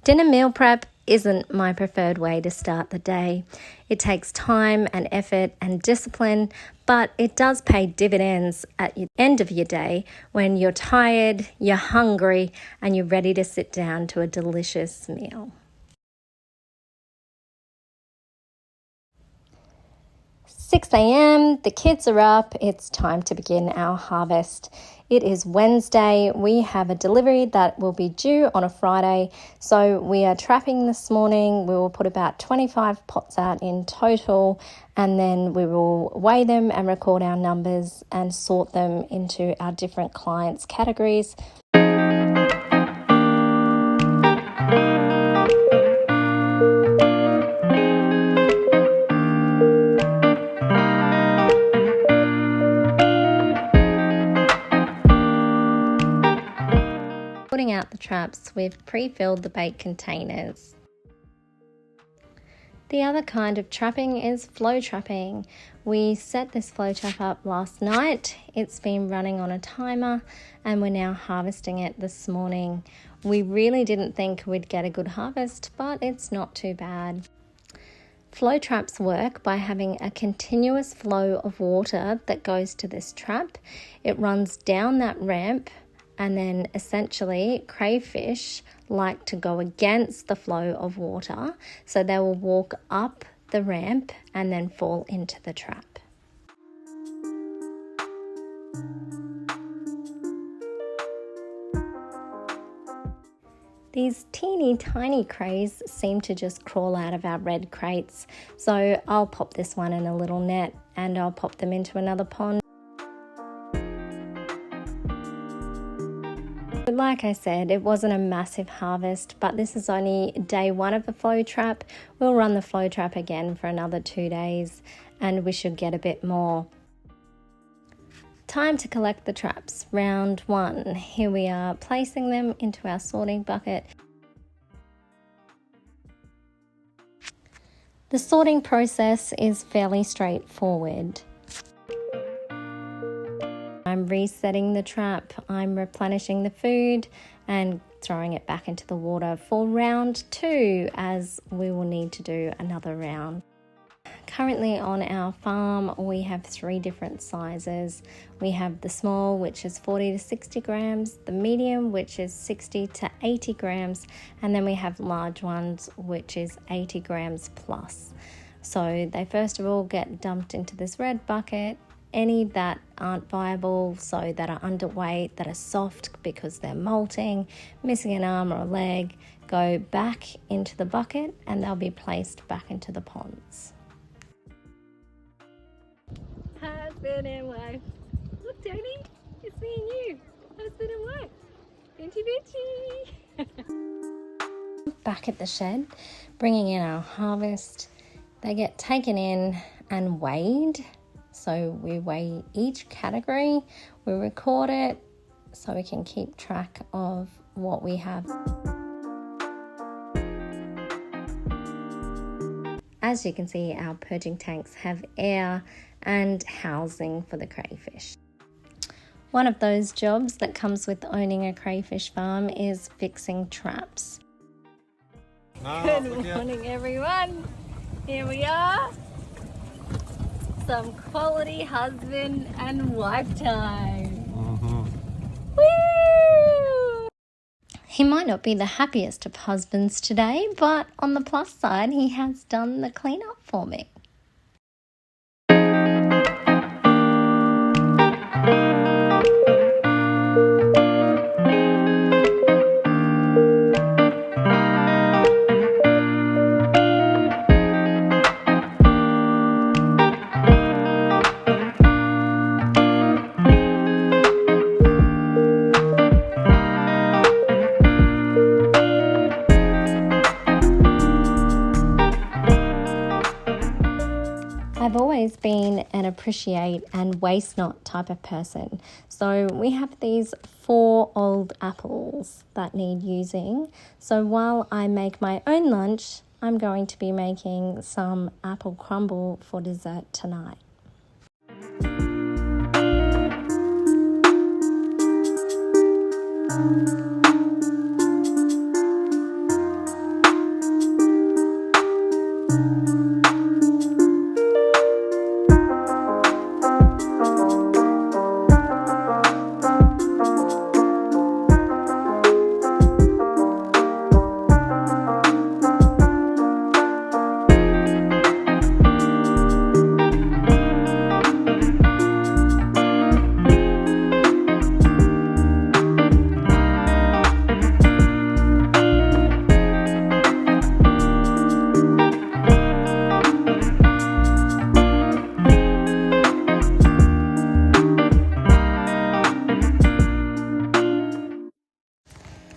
Dinner meal prep isn't my preferred way to start the day. It takes time and effort and discipline, but it does pay dividends at the end of your day when you're tired, you're hungry, and you're ready to sit down to a delicious meal. "6 a.m, the kids are up, it's time to begin our harvest. It is Wednesday, we have a delivery that will be due on a Friday, so we are trapping this morning. We will put about 25 pots out in total, and then we will weigh them and record our numbers and sort them into our different clients' categories. Putting out the traps, we've pre-filled the bait containers. The other kind of trapping is flow trapping. We set this flow trap up last night. It's been running on a timer and we're now harvesting it this morning. We really didn't think we'd get a good harvest, but it's not too bad. Flow traps work by having a continuous flow of water that goes to this trap. It runs down that ramp, and then essentially crayfish like to go against the flow of water, so they will walk up the ramp and then fall into the trap. These teeny tiny crays seem to just crawl out of our red crates, so I'll pop this one in a little net and I'll pop them into another pond. Like I said, it wasn't a massive harvest, but this is only day 1 of the flow trap. We'll run the flow trap again for another 2 days and we should get a bit more. Time to collect the traps. Round 1. Here we are placing them into our sorting bucket. The sorting process is fairly straightforward. I'm resetting the trap, I'm replenishing the food and throwing it back into the water for round 2, as we will need to do another round. Currently on our farm we have 3 different sizes. We have the small, which is 40 to 60 grams, the medium, which is 60 to 80 grams, and then we have large ones, which is 80 grams plus. So they first of all get dumped into this red bucket. Any that aren't viable, so that are underweight, that are soft because they're molting, missing an arm or a leg, go back into the bucket and they'll be placed back into the ponds. Husband and wife. Look, Tony, it's me and you. Husband and wife. Binty bitchy. Back at the shed, bringing in our harvest. They get taken in and weighed. So we weigh each category, we record it so we can keep track of what we have. As you can see, our purging tanks have air and housing for the crayfish. One of those jobs that comes with owning a crayfish farm is fixing traps. Good morning, everyone. Here we are. Some quality husband and wife time. Woo! He might not be the happiest of husbands today, but on the plus side, he has done the cleanup for me. I've always been an appreciate and waste not type of person. So we have these 4 old apples that need using. So while I make my own lunch, I'm going to be making some apple crumble for dessert tonight.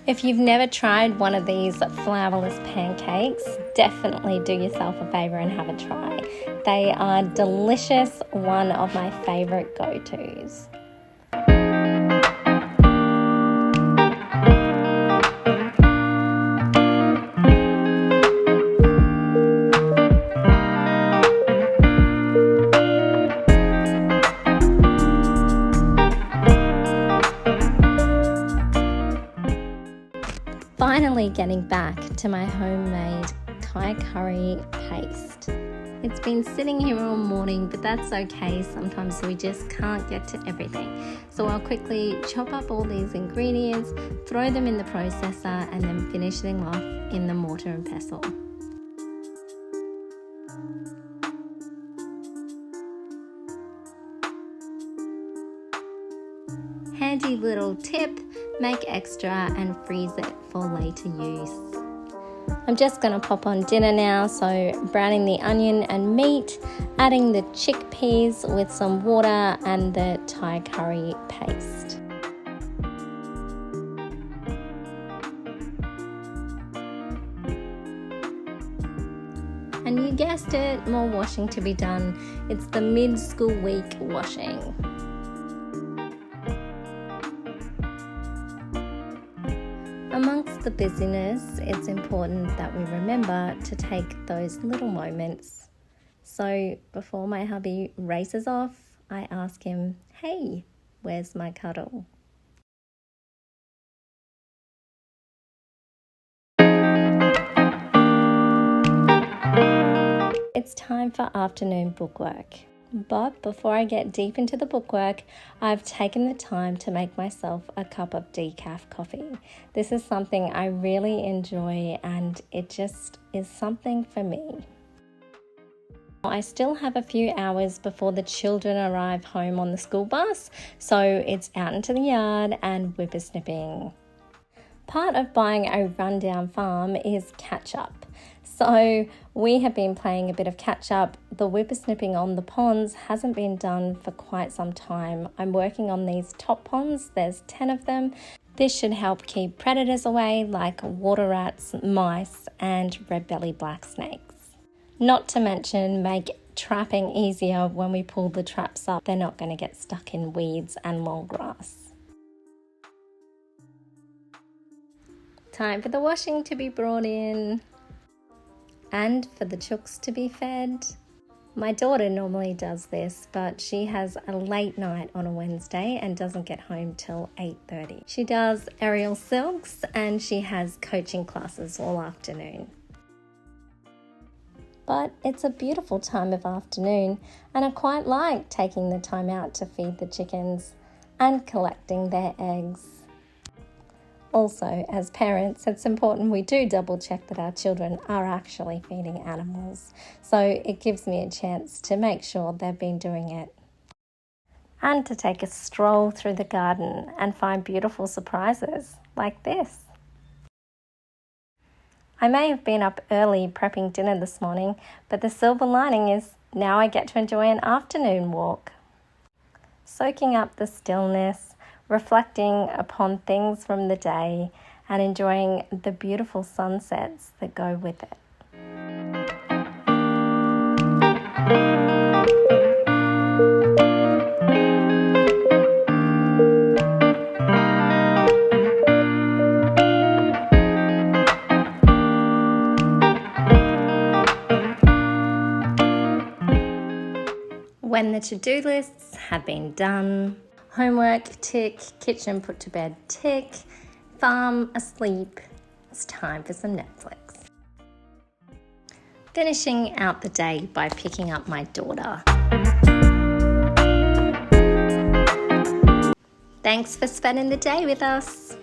If you've never tried one of these flourless pancakes, definitely do yourself a favour and have a try. They are delicious, one of my favourite go-tos. Finally getting back to my homemade Thai curry paste. It's been sitting here all morning, but that's okay. Sometimes we just can't get to everything. So I'll quickly chop up all these ingredients, throw them in the processor, and then finish them off in the mortar and pestle. Handy little tip, make extra and freeze it for later use. I'm just going to pop on dinner now, so browning the onion and meat, adding the chickpeas with some water and the Thai curry paste. And you guessed it, more washing to be done. It's the mid-school week washing. Amongst the busyness, it's important that we remember to take those little moments. So before my hubby races off, I ask him, "Hey, where's my cuddle?" It's time for afternoon bookwork. But before I get deep into the bookwork, I've taken the time to make myself a cup of decaf coffee. This is something I really enjoy, and it just is something for me. I still have a few hours before the children arrive home on the school bus, so it's out into the yard and whippersnipping. Part of buying a rundown farm is catch up. So we have been playing a bit of catch up. The whippersnipping on the ponds hasn't been done for quite some time. I'm working on these top ponds. There's 10 of them. This should help keep predators away like water rats, mice, and red-bellied black snakes. Not to mention make trapping easier when we pull the traps up. They're not going to get stuck in weeds and long grass. Time for the washing to be brought in. And for the chooks to be fed. My daughter normally does this, but she has a late night on a Wednesday and doesn't get home till 8:30. She does aerial silks and she has coaching classes all afternoon. But it's a beautiful time of afternoon, and I quite like taking the time out to feed the chickens and collecting their eggs. Also, as parents, it's important we do double check that our children are actually feeding animals. So it gives me a chance to make sure they've been doing it. And to take a stroll through the garden and find beautiful surprises like this. I may have been up early prepping dinner this morning, but the silver lining is now I get to enjoy an afternoon walk. Soaking up the stillness, reflecting upon things from the day, and enjoying the beautiful sunsets that go with it. When the to-do lists have been done, homework tick, kitchen put to bed tick, farm asleep, it's time for some Netflix. finishing out the day by picking up my daughter. Thanks for spending the day with us.